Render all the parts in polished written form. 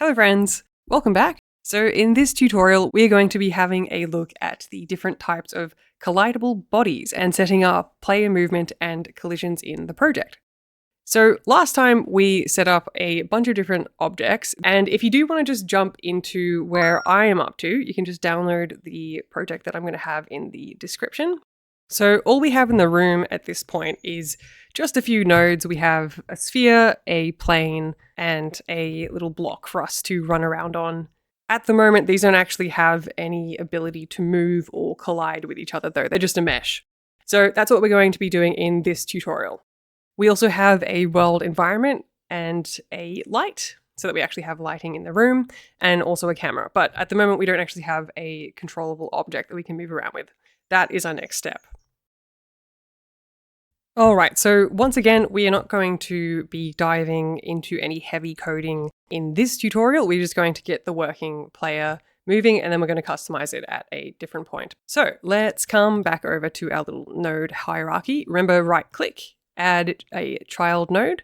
Hello friends, welcome back. So in this tutorial, we are going to be having a look at the different types of collidable bodies and setting up player movement and collisions in the project. So last time we set up a bunch of different objects, and if you do want to just jump into where I am up to, you can just download the project that I'm going to have in the description. So all we have in the room at this point is just a few nodes. We have a sphere, a plane, and a little block for us to run around on. At the moment, these don't actually have any ability to move or collide with each other though. They're just a mesh. So that's what we're going to be doing in this tutorial. We also have a world environment and a light, so that we actually have lighting in the room, and also a camera. But at the moment, we don't actually have a controllable object that we can move around with. That is our next step. All right, so once again, we are not going to be diving into any heavy coding in this tutorial. We're just going to get the working player moving, and then we're going to customize it at a different point. So let's come back over to our little node hierarchy. Remember, right-click, add a child node.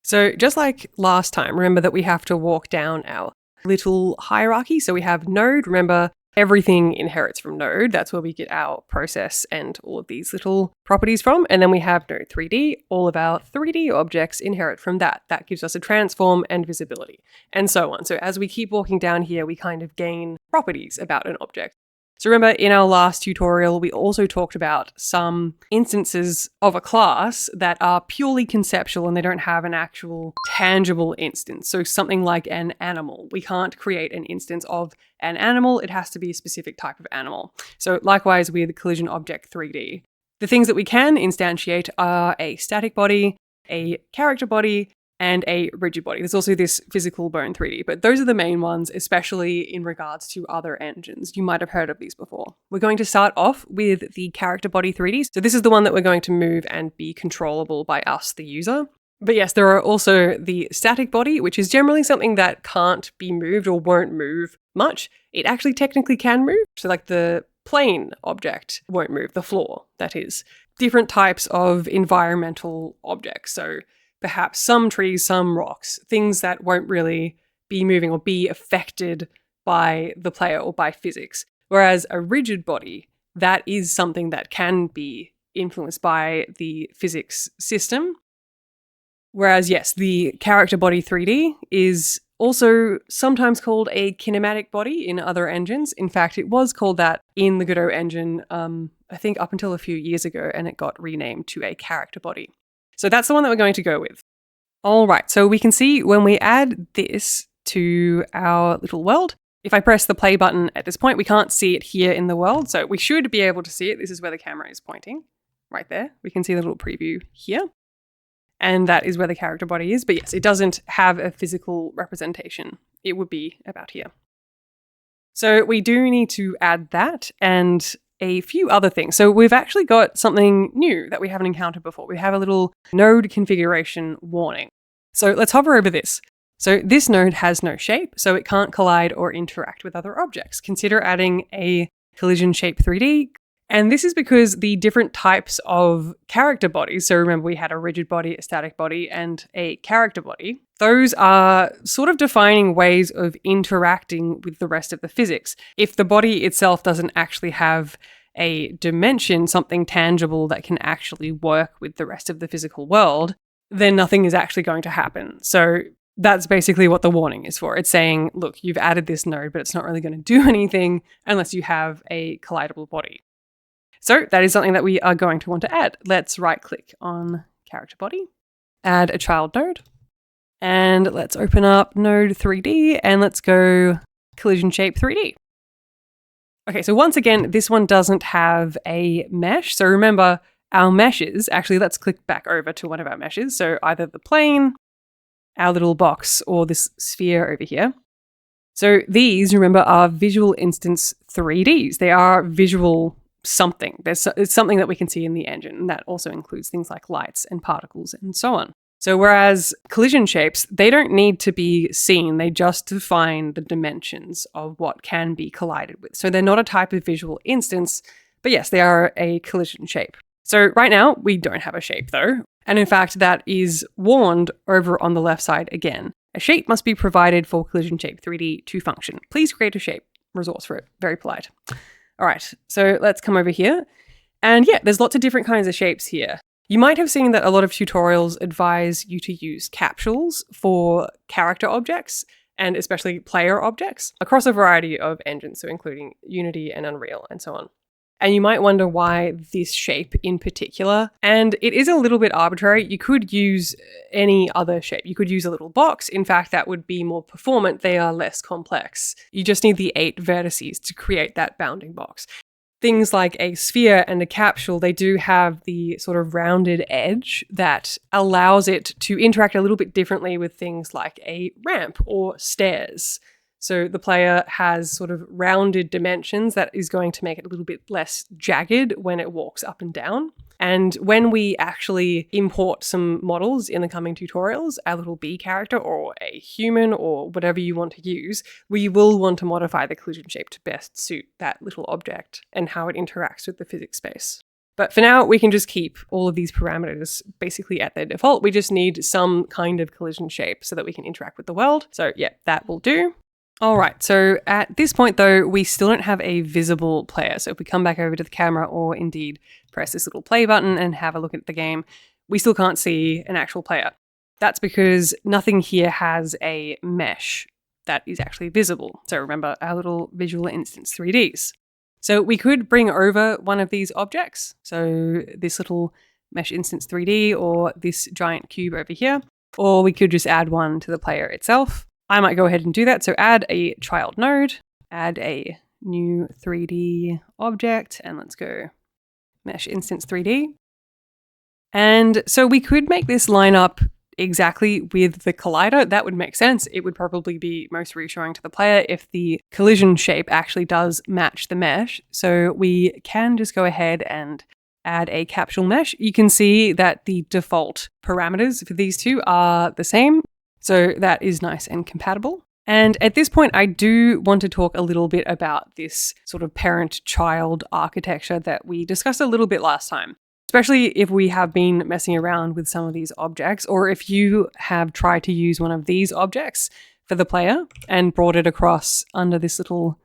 So just like last time, remember that we have to walk down our little hierarchy. So we have node, remember, everything inherits from node. That's where we get our process and all of these little properties from. And then we have node 3D. All of our 3D objects inherit from that. That gives us a transform and visibility, and so on. So as we keep walking down here, we kind of gain properties about an object. So remember, in our last tutorial, we also talked about some instances of a class that are purely conceptual and they don't have an actual tangible instance. So something like an animal. We can't create an instance of an animal. It has to be a specific type of animal. So likewise with collision object 3D. The things that we can instantiate are a static body, a character body, and a rigid body. There's also this physical bone 3D, but those are the main ones, especially in regards to other engines. You might have heard of these before. We're going to start off with the character body 3D. So this is the one that we're going to move and be controllable by us, the user. But yes, there are also the static body, which is generally something that can't be moved or won't move much. It actually technically can move. So like the plane object won't move, the floor, that is. Different types of environmental objects. So perhaps some trees, some rocks, things that won't really be moving or be affected by the player or by physics. Whereas a rigid body, that is something that can be influenced by the physics system. Whereas, yes, the character body 3D is also sometimes called a kinematic body in other engines. In fact, it was called that in the Godot engine, I think up until a few years ago, and it got renamed to a character body. So that's the one that we're going to go with. All right, so we can see when we add this to our little world, if I press the play button at this point, we can't see it here in the world. So we should be able to see it. This is where the camera is pointing, right there. We can see the little preview here. And that is where the character body is. But yes, it doesn't have a physical representation. It would be about here. So we do need to add that and a few other things. So we've actually got something new that we haven't encountered before. We have a little node configuration warning. So let's hover over this. So this node has no shape, so it can't collide or interact with other objects. Consider adding a collision shape 3D. And this is because the different types of character bodies, so remember we had a rigid body, a static body, and a character body, those are sort of defining ways of interacting with the rest of the physics. If the body itself doesn't actually have a dimension, something tangible that can actually work with the rest of the physical world, then nothing is actually going to happen. So that's basically what the warning is for. It's saying, look, you've added this node, but it's not really going to do anything unless you have a collidable body. So that is something that we are going to want to add. Let's right-click on character body, add a child node, and let's open up node 3D and let's go collision shape 3D. Okay, so once again, this one doesn't have a mesh. So remember our meshes, actually let's click back over to one of our meshes. So either the plane, our little box, or this sphere over here. So these, remember, are visual instance 3Ds. They are visual something. It's something that we can see in the engine, and that also includes things like lights and particles and so on. So whereas collision shapes, they don't need to be seen, they just define the dimensions of what can be collided with. So they're not a type of visual instance, but yes, they are a collision shape. So right now, we don't have a shape though. And in fact, that is warned over on the left side again. A shape must be provided for Collision Shape 3D to function. Please create a shape resource for it. Very polite. All right, so let's come over here. And yeah, there's lots of different kinds of shapes here. You might have seen that a lot of tutorials advise you to use capsules for character objects, and especially player objects, across a variety of engines, so including Unity and Unreal and so on. And you might wonder why this shape in particular. And it is a little bit arbitrary. You could use any other shape. You could use a little box. In fact, that would be more performant. They are less complex. You just need the 8 vertices to create that bounding box. Things like a sphere and a capsule, they do have the sort of rounded edge that allows it to interact a little bit differently with things like a ramp or stairs. So the player has sort of rounded dimensions that is going to make it a little bit less jagged when it walks up and down. And when we actually import some models in the coming tutorials, a little bee character or a human or whatever you want to use, we will want to modify the collision shape to best suit that little object and how it interacts with the physics space. But for now, we can just keep all of these parameters basically at their default. We just need some kind of collision shape so that we can interact with the world. So yeah, that will do. All right, so at this point though, we still don't have a visible player. So if we come back over to the camera or indeed press this little play button and have a look at the game, we still can't see an actual player. That's because nothing here has a mesh that is actually visible. So remember our little visual instance 3Ds. So we could bring over one of these objects. So this little mesh instance 3D or this giant cube over here, or we could just add one to the player itself. I might go ahead and do that. So add a child node, add a new 3D object, and let's go mesh instance 3D. And so we could make this line up exactly with the collider. That would make sense. It would probably be most reassuring to the player if the collision shape actually does match the mesh. So we can just go ahead and add a capsule mesh. You can see that the default parameters for these two are the same. So that is nice and compatible. And at this point, I do want to talk a little bit about this sort of parent-child architecture that we discussed a little bit last time, especially if we have been messing around with some of these objects, or if you have tried to use one of these objects for the player and brought it across under this little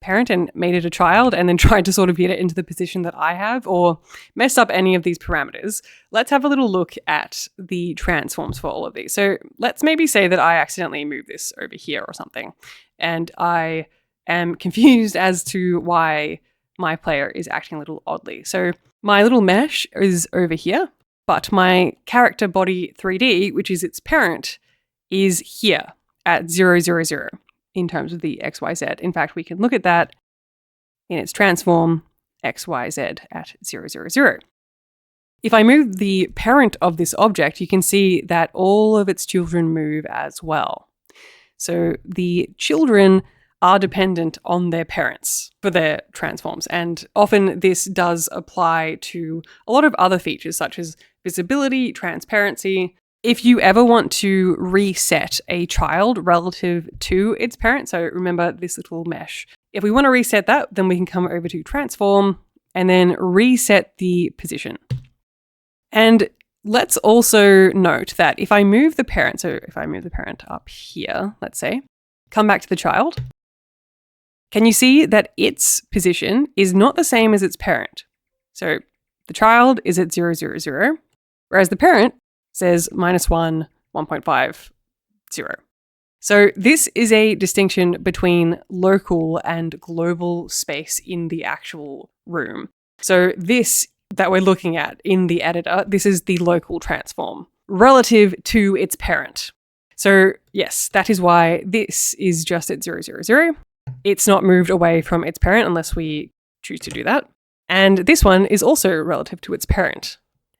parent and made it a child and then tried to sort of get it into the position that I have, or messed up any of these parameters. Let's have a little look at the transforms for all of these. So let's maybe say that I accidentally move this over here or something, and I am confused as to why my player is acting a little oddly. So my little mesh is over here, but my CharacterBody3D, which is its parent, is here at 0, 0, 0. In terms of the XYZ. In fact, we can look at that in its transform XYZ at 0, 0, 0. If I move the parent of this object, you can see that all of its children move as well. So the children are dependent on their parents for their transforms. And often this does apply to a lot of other features such as visibility, transparency. If you ever want to reset a child relative to its parent, so remember this little mesh, if we want to reset that, then we can come over to transform and then reset the position. And let's also note that if I move the parent, so if I move the parent up here, let's say, come back to the child, can you see that its position is not the same as its parent? So the child is at 0, 0, 0, whereas the parent says -1, 1.5, 0. So this is a distinction between local and global space in the actual room. So this that we're looking at in the editor, this is the local transform relative to its parent. So yes, that is why this is just at 0, 0, 0. It's not moved away from its parent unless we choose to do that. And this one is also relative to its parent,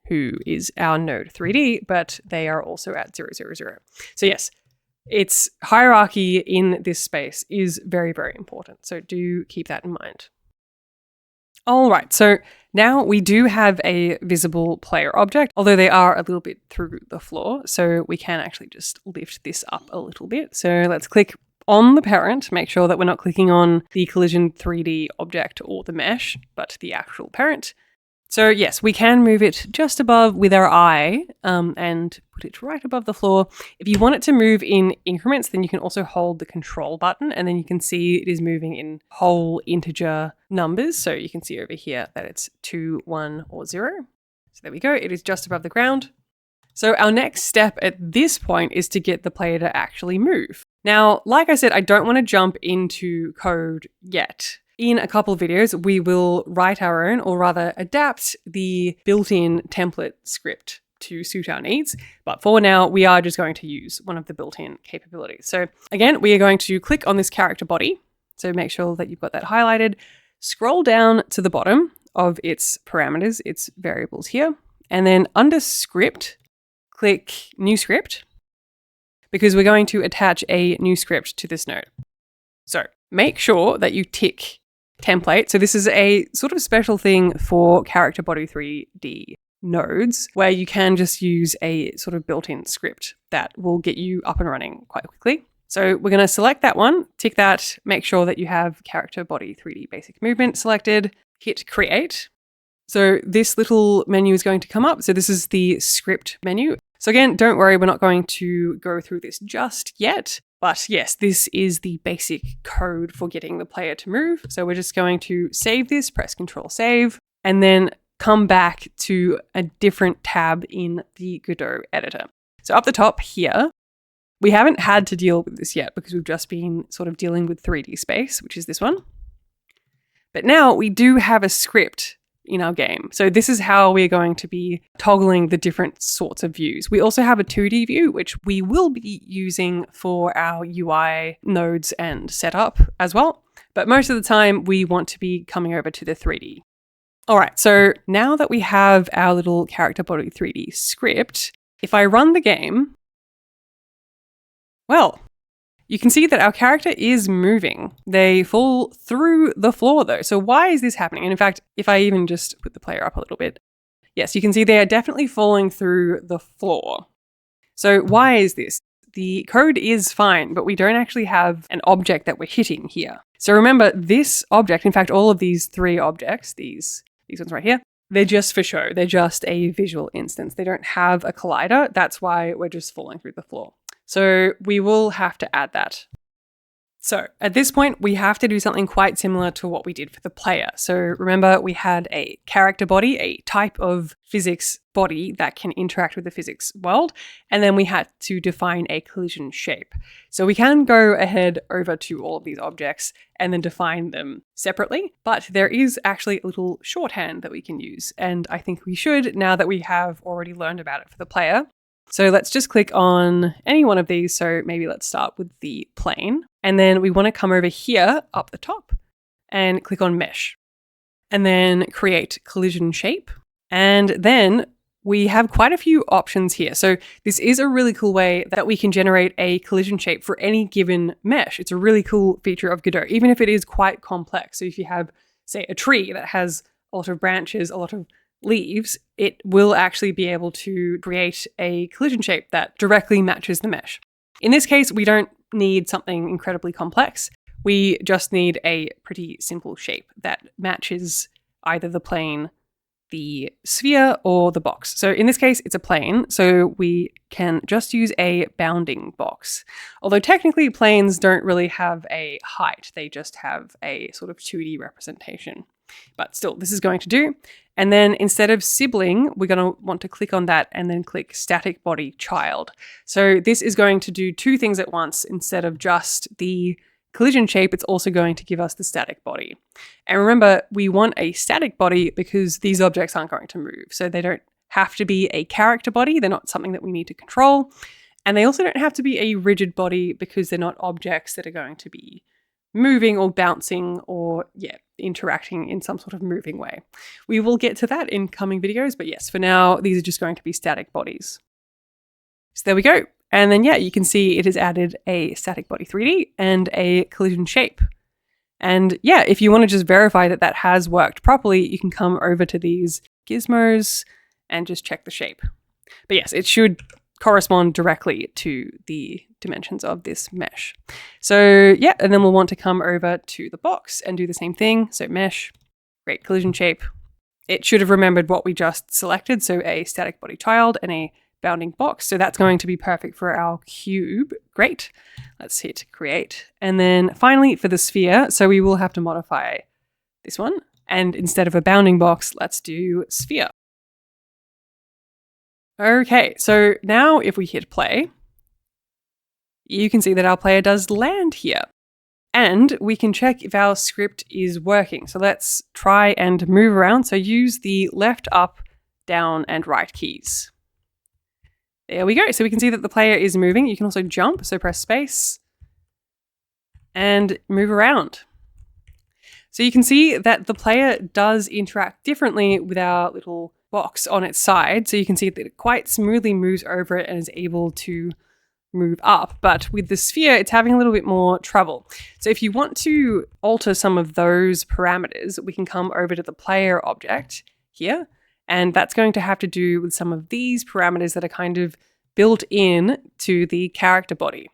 who is our node 3D, but they are also at 0, 0, 0. So yes, its hierarchy in this space is very, very important. So do keep that in mind. All right, so now we do have a visible player object, although they are a little bit through the floor. So we can actually just lift this up a little bit. So let's click on the parent, make sure that we're not clicking on the collision 3D object or the mesh, but the actual parent. So yes, we can move it just above with our eye and put it right above the floor. If you want it to move in increments, then you can also hold the control button and then you can see it is moving in whole integer numbers. So you can see over here that it's 2, 1, or 0. So there we go. It is just above the ground. So our next step at this point is to get the player to actually move. Now, like I said, I don't want to jump into code yet. In a couple of videos, we will write our own, or rather adapt the built-in template script to suit our needs. But for now, we are just going to use one of the built-in capabilities. So again, we are going to click on this character body. So make sure that you've got that highlighted. Scroll down to the bottom of its parameters, its variables here. And then under script, click new script, because we're going to attach a new script to this node. So make sure that you tick template. So this is a sort of special thing for CharacterBody3D nodes where you can just use a sort of built-in script that will get you up and running quite quickly. So we're going to select that one, tick that, make sure that you have CharacterBody3D basic movement selected, hit create. So this little menu is going to come up. So this is the script menu. So again, don't worry, we're not going to go through this just yet. But yes, this is the basic code for getting the player to move. So we're just going to save this, press Control Save, and then come back to a different tab in the Godot editor. So up the top here, we haven't had to deal with this yet because we've just been sort of dealing with 3D space, which is this one. But now we do have a script in our game. So this is how we're going to be toggling the different sorts of views. We also have a 2D view, which we will be using for our UI nodes and setup as well. But most of the time we want to be coming over to the 3D. All right, so now that we have our little CharacterBody3D script, if I run the game, well, you can see that our character is moving. They fall through the floor though. So why is this happening? And in fact, if I even just put the player up a little bit, yes, you can see they are definitely falling through the floor. So why is this? The code is fine, but we don't actually have an object that we're hitting here. So remember this object, in fact, all of these 3 objects, these ones right here, they're just for show. They're just a visual instance. They don't have a collider. That's why we're just falling through the floor. So we will have to add that. So at this point, we have to do something quite similar to what we did for the player. So remember, we had a character body, a type of physics body that can interact with the physics world, and then we had to define a collision shape. So we can go ahead over to all of these objects and then define them separately, but there is actually a little shorthand that we can use, and I think we should now that we have already learned about it for the player. So let's just click on any one of these. So maybe let's start with the plane. And then we want to come over here up the top and click on mesh. And then create collision shape. And then we have quite a few options here. So this is a really cool way that we can generate a collision shape for any given mesh. It's a really cool feature of Godot, even if it is quite complex. So if you have, say, a tree that has a lot of branches, a lot of leaves, it will actually be able to create a collision shape that directly matches the mesh. In this case, we don't need something incredibly complex. We just need a pretty simple shape that matches either the plane, the sphere, or the box. So in this case, it's a plane, so we can just use a bounding box. Although technically planes don't really have a height, they just have a sort of 2D representation. But still, this is going to do. And then instead of sibling, we're going to want to click on that and then click static body child. So this is going to do 2 things at once. Instead of just the collision shape, it's also going to give us the static body. And remember, we want a static body because these objects aren't going to move. So they don't have to be a character body. They're not something that we need to control. And they also don't have to be a rigid body because they're not objects that are going to be moving or bouncing or, interacting in some sort of moving way. We will get to that in coming videos, but yes, for now, these are just going to be static bodies. So there we go. And then, you can see it has added a static body 3D and a collision shape. And if you want to just verify that that has worked properly, you can come over to these gizmos and just check the shape. But yes, it should correspond directly to the dimensions of this mesh. So and then we'll want to come over to the box and do the same thing. So mesh, create collision shape. it should have remembered what we just selected. So a static body child and a bounding box. So that's going to be perfect for our cube. Great. Let's hit create. And then finally for the sphere, so we will have to modify this one. And instead of a bounding box, let's do sphere. Okay, so now if we hit play, you can see that our player does land here. And we can check if our script is working. So let's try and move around. So use the left, up, down, and right keys. There we go. So we can see that the player is moving. You can also jump. So press space and move around. So you can see that the player does interact differently with our little box on its side. So you can see that it quite smoothly moves over it and is able to move up. But with the sphere, it's having a little bit more trouble. So if you want to alter some of those parameters, we can come over to the player object here. And that's going to have to do with some of these parameters that are kind of built in to the character body.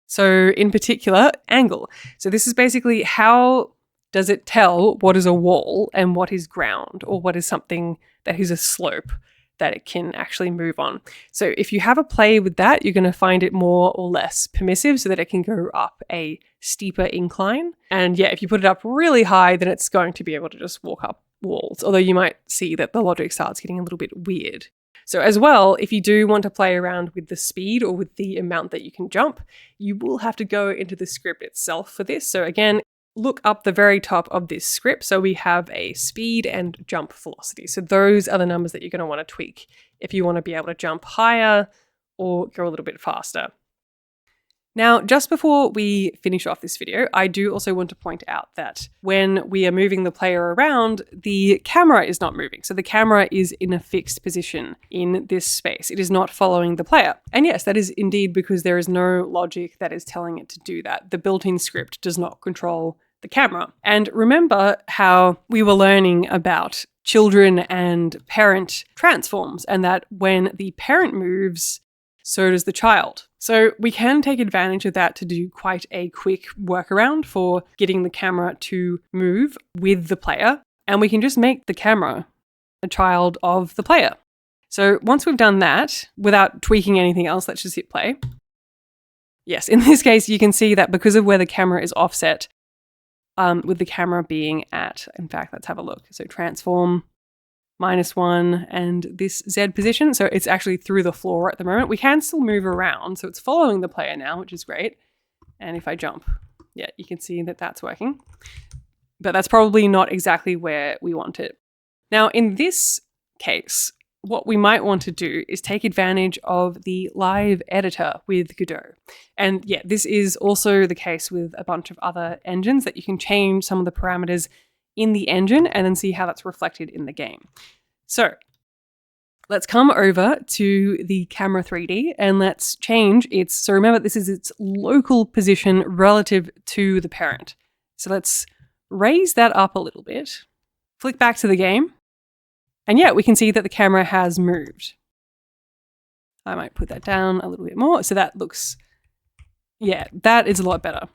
So in particular, angle. So this is basically how does it tell what is a wall and what is ground, or what is something that is a slope that it can actually move on. So if you have a play with that, you're going to find it more or less permissive so that it can go up a steeper incline. And yeah, if you put it up really high, then it's going to be able to just walk up walls, although you might see that the logic starts getting a little bit weird. So as well, if you do want to play around with the speed or with the amount that you can jump, you will have to go into the script itself for this. So again, look up the very top of this script. So we have a speed and jump velocity. So those are the numbers that you're going to want to tweak if you want to be able to jump higher or go a little bit faster. Now, just before we finish off this video, I do also want to point out that when we are moving the player around, the camera is not moving. So the camera is in a fixed position in this space. It is not following the player. And yes, that is indeed because there is no logic that is telling it to do that. The built-in script does not control the camera. And remember how we were learning about children and parent transforms, and that when the parent moves, so does the child. So we can take advantage of that to do quite a quick workaround for getting the camera to move with the player. And we can just make the camera a child of the player. So once we've done that, without tweaking anything else, let's just hit play. Yes, in this case, you can see that because of where the camera is offset, with the camera being at, in fact, let's have a look. So transform, -1, and this Z position. So it's actually through the floor at the moment. We can still move around. So it's following the player now, which is great. And if I jump, yeah, you can see that that's working. But that's probably not exactly where we want it. Now, in this case, what we might want to do is take advantage of the live editor with Godot. And yeah, this is also the case with a bunch of other engines that you can change some of the parameters in the engine and then see how that's reflected in the game. So let's come over to the camera 3D and let's change its, so remember this is its local position relative to the parent. So let's raise that up a little bit, flick back to the game. And yeah, we can see that the camera has moved. I might put that down a little bit more. So that looks, yeah, that is a lot better.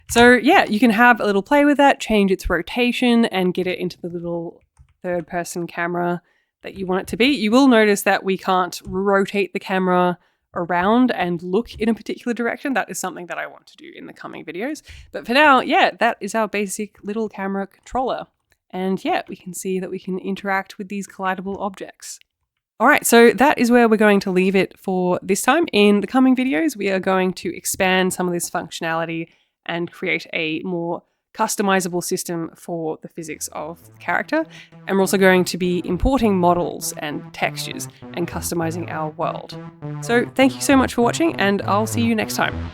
So yeah, you can have a little play with that, change its rotation and get it into the little third person camera that you want it to be. You will notice that we can't rotate the camera around and look in a particular direction. That is something that I want to do in the coming videos. But for now, yeah, that is our basic little camera controller. And yeah, we can see that we can interact with these collidable objects. All right, so that is where we're going to leave it for this time. In the coming videos, we are going to expand some of this functionality and create a more customizable system for the physics of the character. And we're also going to be importing models and textures and customizing our world. So thank you so much for watching, and I'll see you next time.